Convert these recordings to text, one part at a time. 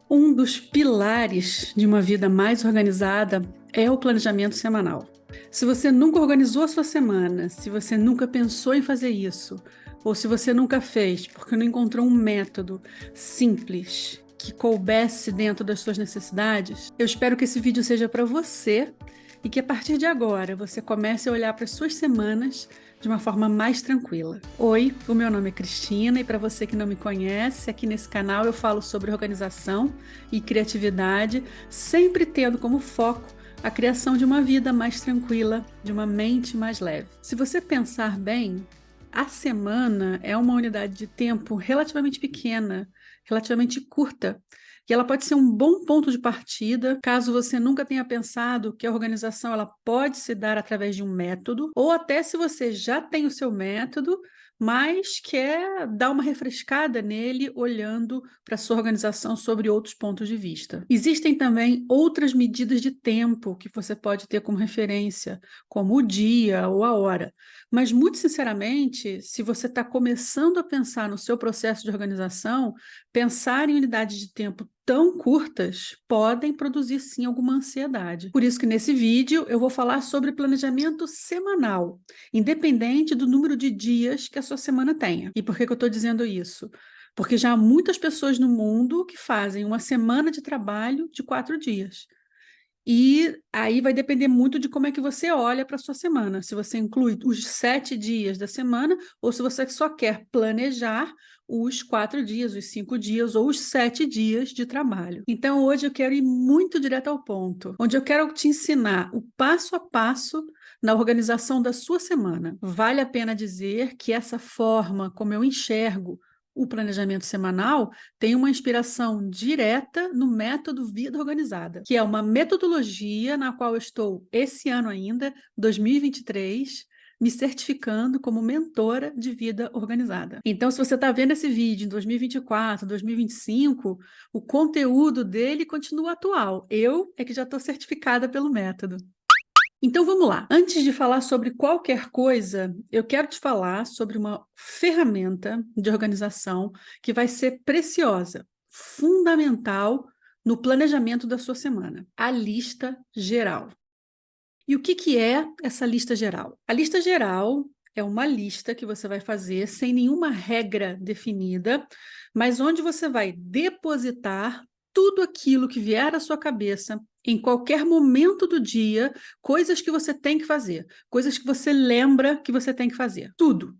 Um dos pilares de uma vida mais organizada é o planejamento semanal. Se você nunca organizou a sua semana, se você nunca pensou em fazer isso, ou se você nunca fez porque não encontrou um método simples que coubesse dentro das suas necessidades, eu espero que esse vídeo seja para você e que a partir de agora você comece a olhar para as suas semanas de uma forma mais tranquila. Oi, o meu nome é Cristina e para você que não me conhece, aqui nesse canal eu falo sobre organização e criatividade, sempre tendo como foco a criação de uma vida mais tranquila, de uma mente mais leve. Se você pensar bem, a semana é uma unidade de tempo relativamente pequena, relativamente curta, e ela pode ser um bom ponto de partida, caso você nunca tenha pensado que a organização ela pode se dar através de um método, ou até se você já tem o seu método, mas quer dar uma refrescada nele, olhando para a sua organização sobre outros pontos de vista. Existem também outras medidas de tempo que você pode ter como referência, como o dia ou a hora. Mas, muito sinceramente, se você está começando a pensar no seu processo de organização, pensar em unidades de tempo tão curtas podem produzir sim alguma ansiedade. Por isso que nesse vídeo eu vou falar sobre planejamento semanal, independente do número de dias que a sua semana tenha. E por que eu estou dizendo isso? Porque já há muitas pessoas no mundo que fazem uma semana de trabalho de 4 dias. E aí vai depender muito de como é que você olha para a sua semana. Se você inclui os 7 dias da semana ou se você só quer planejar os 4 dias, os 5 dias ou os 7 dias de trabalho. Então, hoje eu quero ir muito direto ao ponto, onde eu quero te ensinar o passo a passo na organização da sua semana. Vale a pena dizer que essa forma como eu enxergo o planejamento semanal tem uma inspiração direta no método Vida Organizada, que é uma metodologia na qual eu estou, esse ano ainda, 2023, me certificando como mentora de vida organizada. Então, se você está vendo esse vídeo em 2024, 2025, o conteúdo dele continua atual. Eu é que já estou certificada pelo método. Então vamos lá. Antes de falar sobre qualquer coisa, eu quero te falar sobre uma ferramenta de organização que vai ser preciosa, fundamental no planejamento da sua semana: a lista geral. E o que é essa lista geral? A lista geral é uma lista que você vai fazer sem nenhuma regra definida, mas onde você vai depositar tudo aquilo que vier à sua cabeça em qualquer momento do dia, coisas que você tem que fazer, coisas que você lembra que você tem que fazer. Tudo.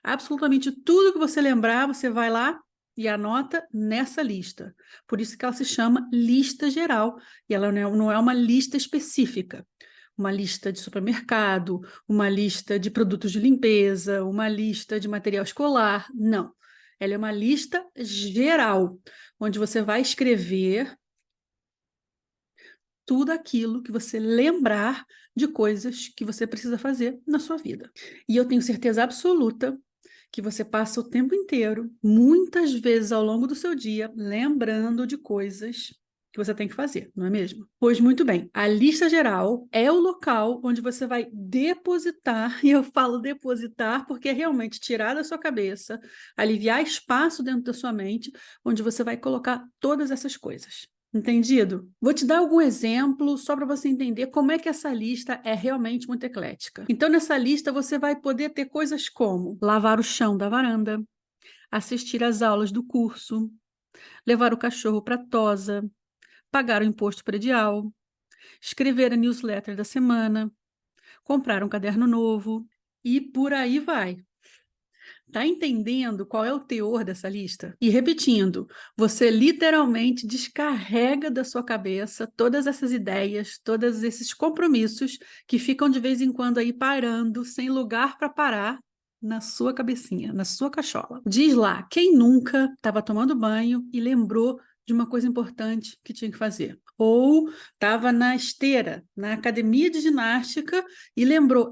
Absolutamente tudo que você lembrar, você vai lá e anota nessa lista. Por isso que ela se chama lista geral, e ela não é uma lista específica. Uma lista de supermercado, uma lista de produtos de limpeza, uma lista de material escolar. Não. Ela é uma lista geral, onde você vai escrever tudo aquilo que você lembrar de coisas que você precisa fazer na sua vida. E eu tenho certeza absoluta que você passa o tempo inteiro, muitas vezes ao longo do seu dia, lembrando de coisas que você tem que fazer, não é mesmo? Pois muito bem, a lista geral é o local onde você vai depositar, e eu falo depositar porque é realmente tirar da sua cabeça, aliviar espaço dentro da sua mente, onde você vai colocar todas essas coisas. Entendido? Vou te dar algum exemplo só para você entender como é que essa lista é realmente muito eclética. Então, nessa lista, você vai poder ter coisas como lavar o chão da varanda, assistir às aulas do curso, levar o cachorro para a tosa, pagar o imposto predial, escrever a newsletter da semana, comprar um caderno novo e por aí vai. Tá entendendo qual é o teor dessa lista? E repetindo, você literalmente descarrega da sua cabeça todas essas ideias, todos esses compromissos que ficam de vez em quando aí parando, sem lugar para parar na sua cabecinha, na sua cachola. Diz lá, quem nunca estava tomando banho e lembrou de uma coisa importante que tinha que fazer? Ou estava na esteira, na academia de ginástica e lembrou,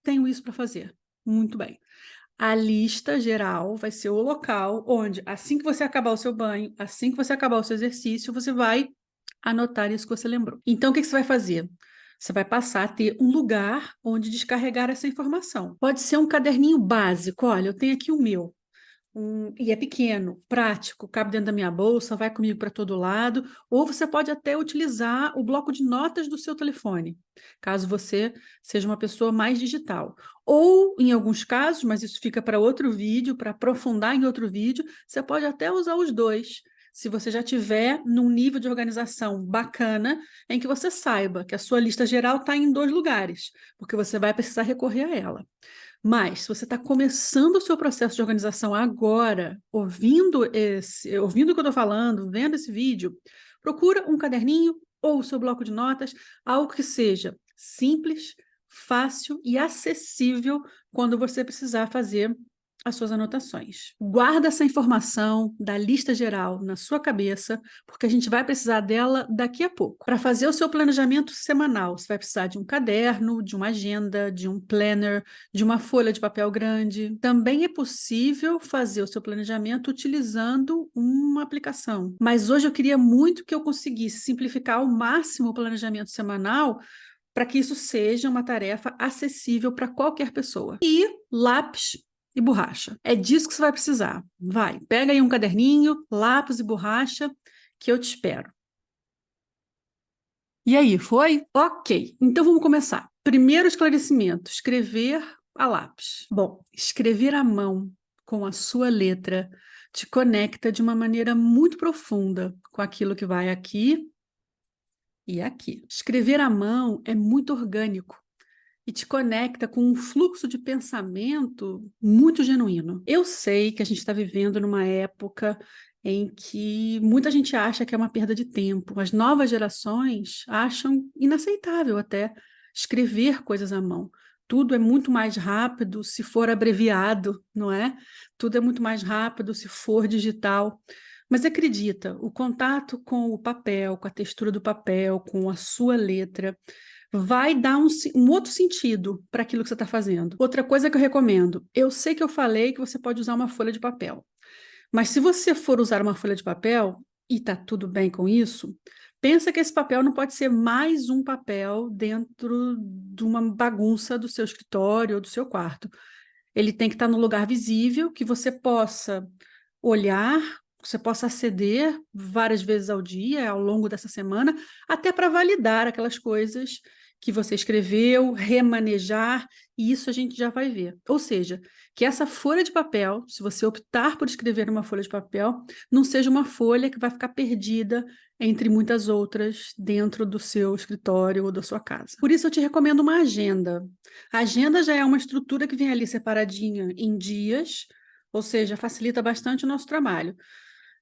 tenho isso para fazer. Muito bem. A lista geral vai ser o local onde, assim que você acabar o seu banho, assim que você acabar o seu exercício, você vai anotar isso que você lembrou. Então, o que você vai fazer? Você vai passar a ter um lugar onde descarregar essa informação. Pode ser um caderninho básico. Olha, eu tenho aqui e é pequeno, prático, cabe dentro da minha bolsa, vai comigo para todo lado, ou você pode até utilizar o bloco de notas do seu telefone, caso você seja uma pessoa mais digital. Ou, em alguns casos, mas isso fica para outro vídeo, para aprofundar em outro vídeo, você pode até usar os dois, se você já tiver num nível de organização bacana, em que você saiba que a sua lista geral está em 2 lugares, porque você vai precisar recorrer a ela. Mas, se você está começando o seu processo de organização agora, ouvindo o que eu estou falando, vendo esse vídeo, procura um caderninho ou o seu bloco de notas, algo que seja simples, fácil e acessível quando você precisar fazer as suas anotações. Guarda essa informação da lista geral na sua cabeça, porque a gente vai precisar dela daqui a pouco. Para fazer o seu planejamento semanal, você vai precisar de um caderno, de uma agenda, de um planner, de uma folha de papel grande. Também é possível fazer o seu planejamento utilizando uma aplicação. Mas hoje eu queria muito que eu conseguisse simplificar ao máximo o planejamento semanal para que isso seja uma tarefa acessível para qualquer pessoa. E lápis e borracha. É disso que você vai precisar. Vai, pega aí um caderninho, lápis e borracha, que eu te espero. E aí, foi? Ok, então vamos começar. Primeiro esclarecimento: escrever a lápis. Bom, escrever à mão com a sua letra te conecta de uma maneira muito profunda com aquilo que vai aqui e aqui. Escrever à mão é muito orgânico e te conecta com um fluxo de pensamento muito genuíno. Eu sei que a gente está vivendo numa época em que muita gente acha que é uma perda de tempo. As novas gerações acham inaceitável até escrever coisas à mão. Tudo é muito mais rápido se for abreviado, não é? Tudo é muito mais rápido se for digital. Mas acredita, o contato com o papel, com a textura do papel, com a sua letra, vai dar um outro sentido para aquilo que você está fazendo. Outra coisa que eu recomendo: eu sei que eu falei que você pode usar uma folha de papel, mas se você for usar uma folha de papel e está tudo bem com isso, pensa que esse papel não pode ser mais um papel dentro de uma bagunça do seu escritório ou do seu quarto. Ele tem que estar no lugar visível, que você possa olhar, você possa aceder várias vezes ao dia, ao longo dessa semana, até para validar aquelas coisas que você escreveu, remanejar, e isso a gente já vai ver. Ou seja, que essa folha de papel, se você optar por escrever numa folha de papel, não seja uma folha que vai ficar perdida entre muitas outras dentro do seu escritório ou da sua casa. Por isso eu te recomendo uma agenda. A agenda já é uma estrutura que vem ali separadinha em dias, ou seja, facilita bastante o nosso trabalho.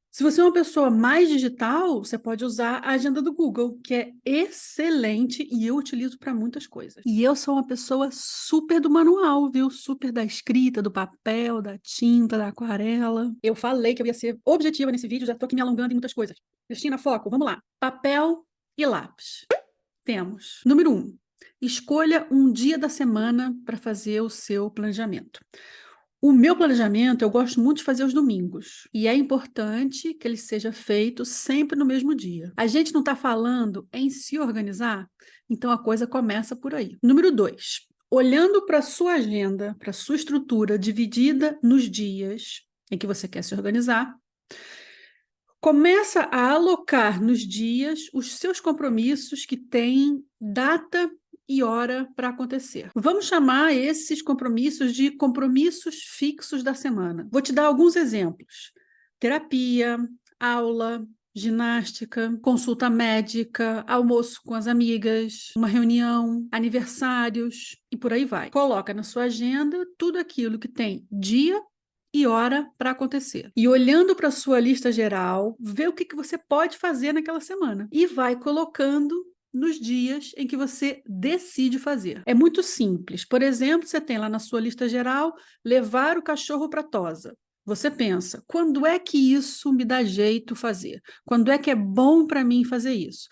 Se você é uma pessoa mais digital, você pode usar a agenda do Google, que é excelente e eu utilizo para muitas coisas. E eu sou uma pessoa super do manual, viu? Super da escrita, do papel, da tinta, da aquarela. Eu falei que eu ia ser objetiva nesse vídeo, já estou aqui me alongando em muitas coisas. Cristina, foco, vamos lá. Papel e lápis. Temos. Número 1. Escolha um dia da semana para fazer o seu planejamento. O meu planejamento, eu gosto muito de fazer os domingos. E é importante que ele seja feito sempre no mesmo dia. A gente não está falando em se organizar, então a coisa começa por aí. Número 2. Olhando para a sua agenda, para a sua estrutura dividida nos dias em que você quer se organizar, começa a alocar nos dias os seus compromissos que têm data e hora para acontecer. Vamos chamar esses compromissos de compromissos fixos da semana. Vou te dar alguns exemplos: terapia, aula, ginástica, consulta médica, almoço com as amigas, uma reunião, aniversários e por aí vai. Coloca na sua agenda tudo aquilo que tem dia e hora para acontecer. E olhando para a sua lista geral, vê o que você pode fazer naquela semana. E vai colocando nos dias em que você decide fazer. É muito simples. Por exemplo, você tem lá na sua lista geral levar o cachorro para a tosa. Você pensa: quando é que isso me dá jeito fazer? Quando é que é bom para mim fazer isso?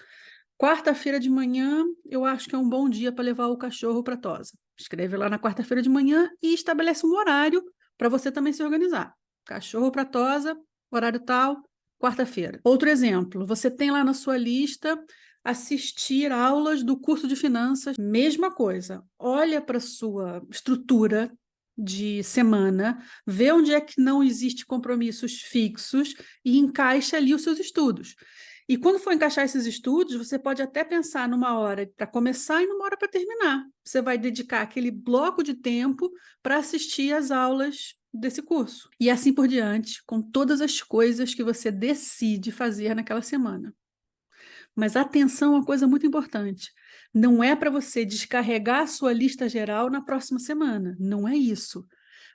Quarta-feira de manhã, eu acho que é um bom dia para levar o cachorro para a tosa. Escreve lá na quarta-feira de manhã e estabelece um horário para você também se organizar. Cachorro para tosa, horário tal, quarta-feira. Outro exemplo: você tem lá na sua lista assistir aulas do curso de finanças, mesma coisa. Olha para a sua estrutura de semana, vê onde é que não existe compromissos fixos e encaixa ali os seus estudos. E quando for encaixar esses estudos, você pode até pensar numa hora para começar e numa hora para terminar. Você vai dedicar aquele bloco de tempo para assistir às aulas desse curso. E assim por diante, com todas as coisas que você decide fazer naquela semana. Mas atenção é uma coisa muito importante. Não é para você descarregar a sua lista geral na próxima semana. Não é isso.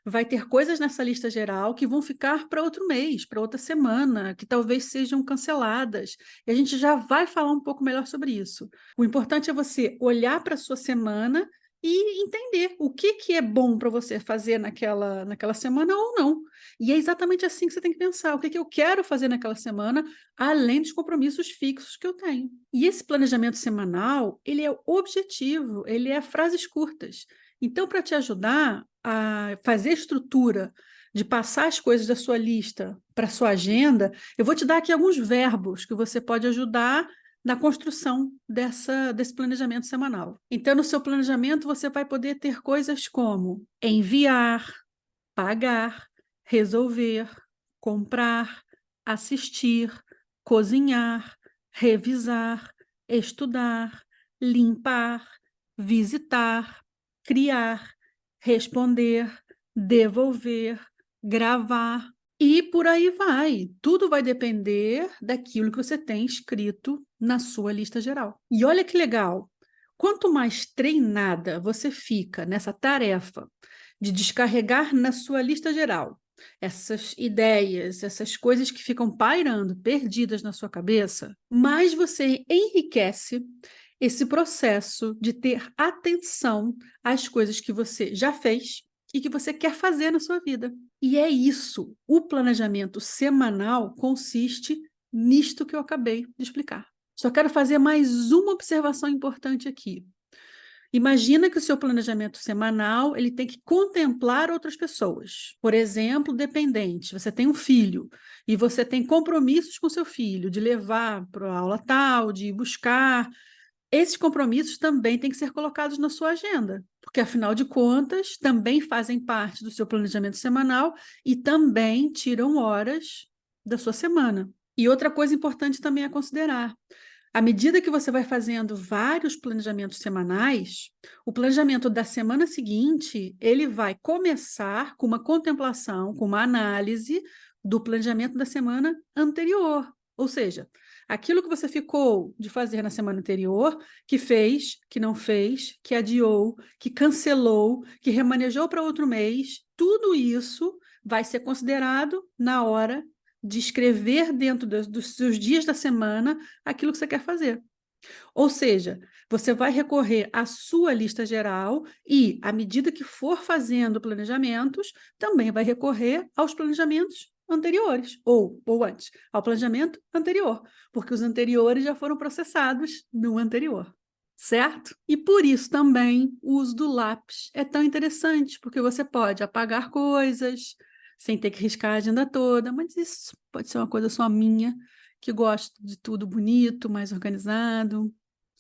Vai ter coisas nessa lista geral que vão ficar para outro mês, para outra semana, que talvez sejam canceladas. E a gente já vai falar um pouco melhor sobre isso. O importante é você olhar para a sua semana e entender o que é bom para você fazer naquela semana ou não. E é exatamente assim que você tem que pensar: o que eu quero fazer naquela semana, além dos compromissos fixos que eu tenho. E esse planejamento semanal, ele é objetivo, ele é frases curtas. Então, para te ajudar a fazer a estrutura de passar as coisas da sua lista para a sua agenda, eu vou te dar aqui alguns verbos que você pode ajudar na construção desse planejamento semanal. Então, no seu planejamento, você vai poder ter coisas como enviar, pagar, resolver, comprar, assistir, cozinhar, revisar, estudar, limpar, visitar, criar, responder, devolver, gravar e por aí vai. Tudo vai depender daquilo que você tem escrito na sua lista geral. E olha que legal! Quanto mais treinada você fica nessa tarefa de descarregar na sua lista geral essas ideias, essas coisas que ficam pairando, perdidas na sua cabeça, mais você enriquece esse processo de ter atenção às coisas que você já fez e que você quer fazer na sua vida. E é isso. O planejamento semanal consiste nisto que eu acabei de explicar. Só quero fazer mais uma observação importante aqui. Imagina que o seu planejamento semanal ele tem que contemplar outras pessoas. Por exemplo, dependente. Você tem um filho e você tem compromissos com seu filho de levar para a aula tal, de ir buscar. Esses compromissos também têm que ser colocados na sua agenda, porque afinal de contas também fazem parte do seu planejamento semanal e também tiram horas da sua semana. E outra coisa importante também a considerar: à medida que você vai fazendo vários planejamentos semanais, o planejamento da semana seguinte, ele vai começar com uma contemplação, com uma análise do planejamento da semana anterior. Ou seja, aquilo que você ficou de fazer na semana anterior, que fez, que não fez, que adiou, que cancelou, que remanejou para outro mês, tudo isso vai ser considerado na hora de escrever dentro dos seus dias da semana aquilo que você quer fazer. Ou seja, você vai recorrer à sua lista geral e, à medida que for fazendo planejamentos, também vai recorrer aos planejamentos anteriores, ou antes, ao planejamento anterior, porque os anteriores já foram processados no anterior. Certo? E por isso também o uso do lápis é tão interessante, porque você pode apagar coisas, sem ter que riscar a agenda toda, mas isso pode ser uma coisa só minha, que gosto de tudo bonito, mais organizado.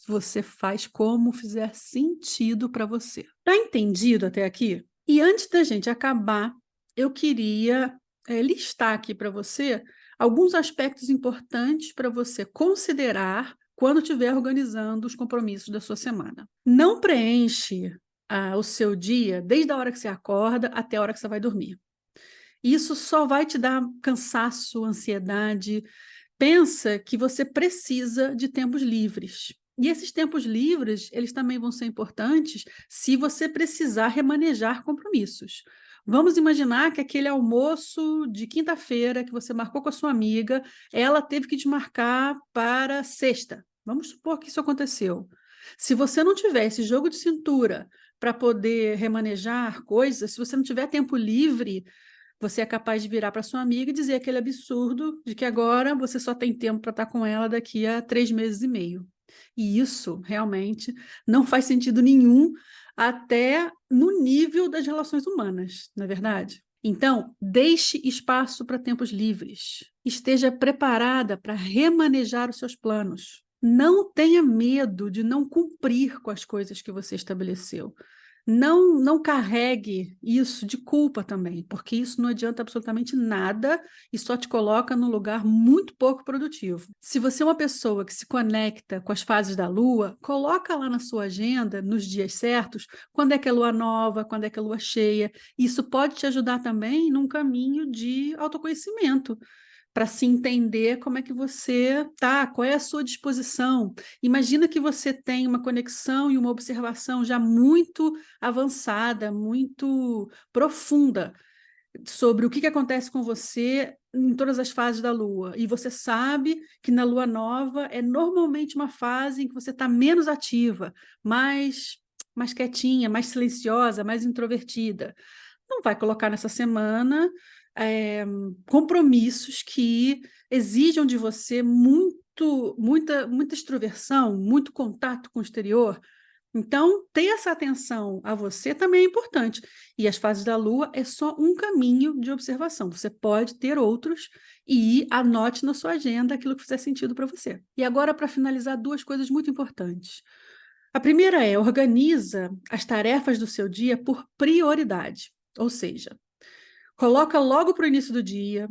Você faz como fizer sentido para você. Tá entendido até aqui? E antes da gente acabar, eu queria listar aqui para você alguns aspectos importantes para você considerar quando estiver organizando os compromissos da sua semana. Não preenche o seu dia desde a hora que você acorda até a hora que você vai dormir. Isso só vai te dar cansaço, ansiedade. Pensa que você precisa de tempos livres. E esses tempos livres, eles também vão ser importantes se você precisar remanejar compromissos. Vamos imaginar que aquele almoço de quinta-feira que você marcou com a sua amiga, ela teve que desmarcar para sexta. Vamos supor que isso aconteceu. Se você não tiver esse jogo de cintura para poder remanejar coisas, se você não tiver tempo livre, você é capaz de virar para sua amiga e dizer aquele absurdo de que agora você só tem tempo para estar com ela daqui a 3 meses e meio. E isso realmente não faz sentido nenhum, até no nível das relações humanas, não é verdade? Então, deixe espaço para tempos livres. Esteja preparada para remanejar os seus planos. Não tenha medo de não cumprir com as coisas que você estabeleceu. Não carregue isso de culpa também, porque isso não adianta absolutamente nada e só te coloca num lugar muito pouco produtivo. Se você é uma pessoa que se conecta com as fases da lua, coloca lá na sua agenda, nos dias certos, quando é que é lua nova, quando é que é lua cheia. Isso pode te ajudar também num caminho de autoconhecimento, para se entender como é que você tá, qual é a sua disposição. Imagina que você tem uma conexão e uma observação já muito avançada, muito profunda sobre o que acontece com você em todas as fases da Lua. E você sabe que na Lua Nova é normalmente uma fase em que você está menos ativa, mais quietinha, mais silenciosa, mais introvertida. Não vai colocar nessa semana compromissos que exijam de você muita extroversão, muito contato com o exterior. Então, ter essa atenção a você também é importante. E as fases da Lua é só um caminho de observação. Você pode ter outros e anote na sua agenda aquilo que fizer sentido para você. E agora, para finalizar, duas coisas muito importantes. A primeira é organiza as tarefas do seu dia por prioridade. Ou seja, coloca logo para o início do dia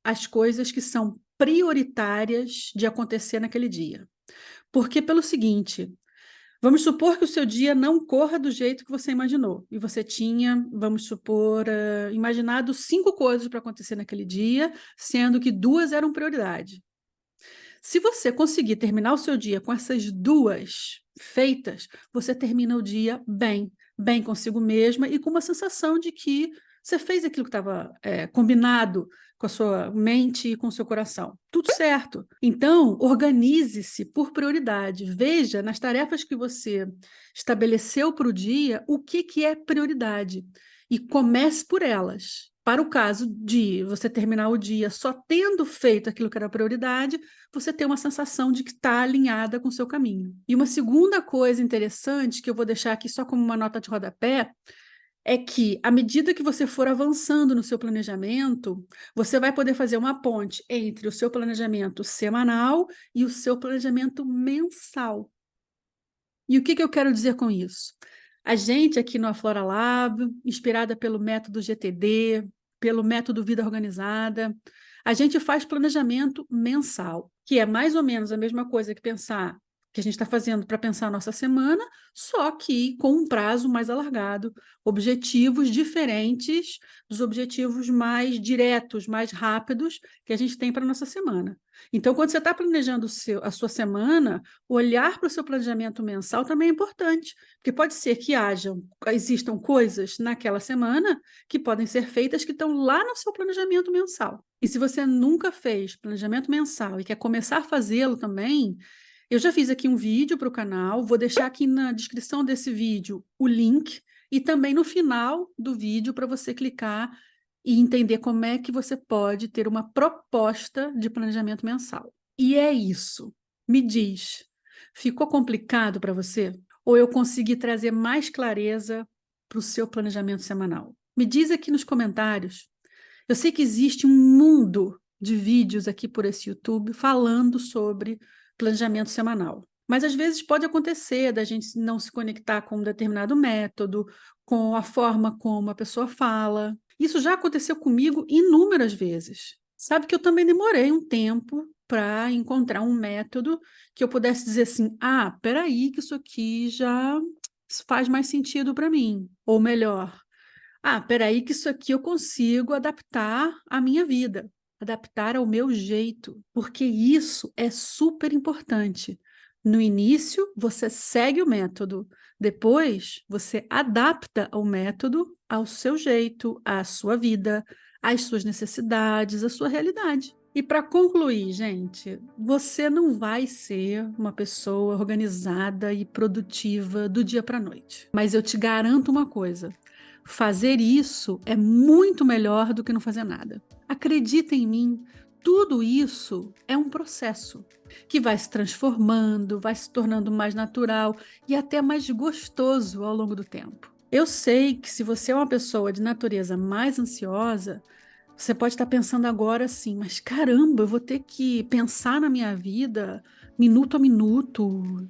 as coisas que são prioritárias de acontecer naquele dia. Porque pelo seguinte, vamos supor que o seu dia não corra do jeito que você imaginou. E você tinha, vamos supor, imaginado 5 coisas para acontecer naquele dia, sendo que 2 eram prioridade. Se você conseguir terminar o seu dia com essas 2 feitas, você termina o dia bem consigo mesma e com uma sensação de que você fez aquilo que estava combinado com a sua mente e com o seu coração. Tudo certo. Então, organize-se por prioridade. Veja nas tarefas que você estabeleceu para o dia o que é prioridade e comece por elas. Para o caso de você terminar o dia só tendo feito aquilo que era prioridade, você ter uma sensação de que está alinhada com o seu caminho. E uma segunda coisa interessante, que eu vou deixar aqui só como uma nota de rodapé, é que, à medida que você for avançando no seu planejamento, você vai poder fazer uma ponte entre o seu planejamento semanal e o seu planejamento mensal. E o que eu quero dizer com isso? A gente aqui no Aflora Lab, inspirada pelo método GTD, pelo método Vida Organizada, a gente faz planejamento mensal, que é mais ou menos a mesma coisa que pensar que a gente está fazendo para pensar a nossa semana, só que com um prazo mais alargado, objetivos diferentes dos objetivos mais diretos, mais rápidos que a gente tem para a nossa semana. Então, quando você está planejando a sua semana, olhar para o seu planejamento mensal também é importante, porque pode ser que existam coisas naquela semana que podem ser feitas que estão lá no seu planejamento mensal. E se você nunca fez planejamento mensal e quer começar a fazê-lo também, eu já fiz aqui um vídeo para o canal, vou deixar aqui na descrição desse vídeo o link e também no final do vídeo para você clicar e entender como é que você pode ter uma proposta de planejamento mensal. E é isso. Me diz, ficou complicado para você? Ou eu consegui trazer mais clareza para o seu planejamento semanal? Me diz aqui nos comentários. Eu sei que existe um mundo de vídeos aqui por esse YouTube falando sobre planejamento semanal. Mas às vezes pode acontecer da gente não se conectar com um determinado método, com a forma como a pessoa fala. Isso já aconteceu comigo inúmeras vezes. Sabe que eu também demorei um tempo para encontrar um método que eu pudesse dizer assim: ah, peraí, que isso aqui já faz mais sentido para mim. Ou melhor, ah, peraí, que isso aqui eu consigo adaptar à minha vida, adaptar ao meu jeito, porque isso é super importante. No início, você segue o método, depois, você adapta o método ao seu jeito, à sua vida, às suas necessidades, à sua realidade. E para concluir, gente, você não vai ser uma pessoa organizada e produtiva do dia para a noite. Mas eu te garanto uma coisa: fazer isso é muito melhor do que não fazer nada. Acredita em mim, tudo isso é um processo que vai se transformando, vai se tornando mais natural e até mais gostoso ao longo do tempo. Eu sei que se você é uma pessoa de natureza mais ansiosa, você pode estar pensando agora assim, mas caramba, eu vou ter que pensar na minha vida minuto a minuto,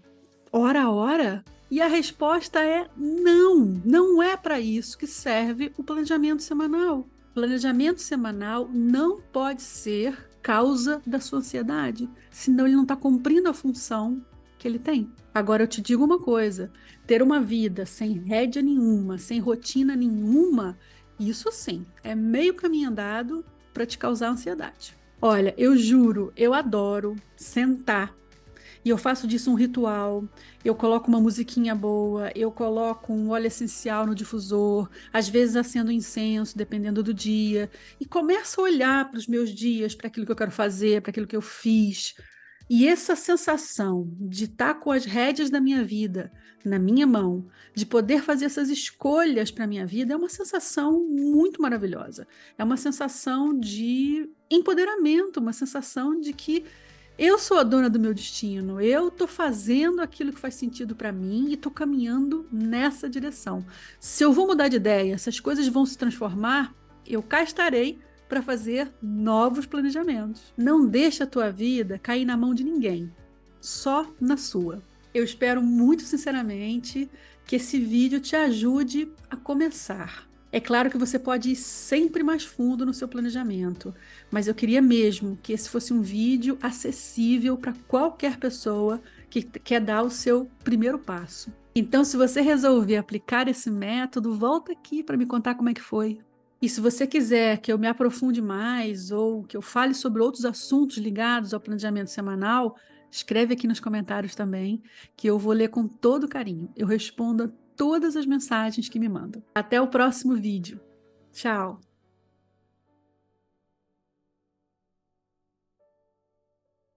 hora a hora. E a resposta é não, não é para isso que serve o planejamento semanal. Planejamento semanal não pode ser causa da sua ansiedade, senão ele não está cumprindo a função que ele tem. Agora eu te digo uma coisa: ter uma vida sem rédea nenhuma, sem rotina nenhuma, isso sim é meio caminho andado para te causar ansiedade. Olha, eu juro, eu adoro sentar e eu faço disso um ritual. Eu coloco uma musiquinha boa, eu coloco um óleo essencial no difusor, às vezes acendo incenso, dependendo do dia, e começo a olhar para os meus dias, para aquilo que eu quero fazer, para aquilo que eu fiz. E essa sensação de estar com as rédeas da minha vida na minha mão, de poder fazer essas escolhas para a minha vida, é uma sensação muito maravilhosa. É uma sensação de empoderamento, uma sensação de que eu sou a dona do meu destino, eu estou fazendo aquilo que faz sentido para mim e estou caminhando nessa direção. Se eu vou mudar de ideia, se as coisas vão se transformar, eu cá estarei para fazer novos planejamentos. Não deixa a tua vida cair na mão de ninguém, só na sua. Eu espero muito sinceramente que esse vídeo te ajude a começar. É claro que você pode ir sempre mais fundo no seu planejamento, mas eu queria mesmo que esse fosse um vídeo acessível para qualquer pessoa que quer dar o seu primeiro passo. Então, se você resolver aplicar esse método, volta aqui para me contar como é que foi. E se você quiser que eu me aprofunde mais ou que eu fale sobre outros assuntos ligados ao planejamento semanal, escreve aqui nos comentários também, que eu vou ler com todo carinho. Eu respondo a todas as mensagens que me mandam. Até o próximo vídeo. Tchau!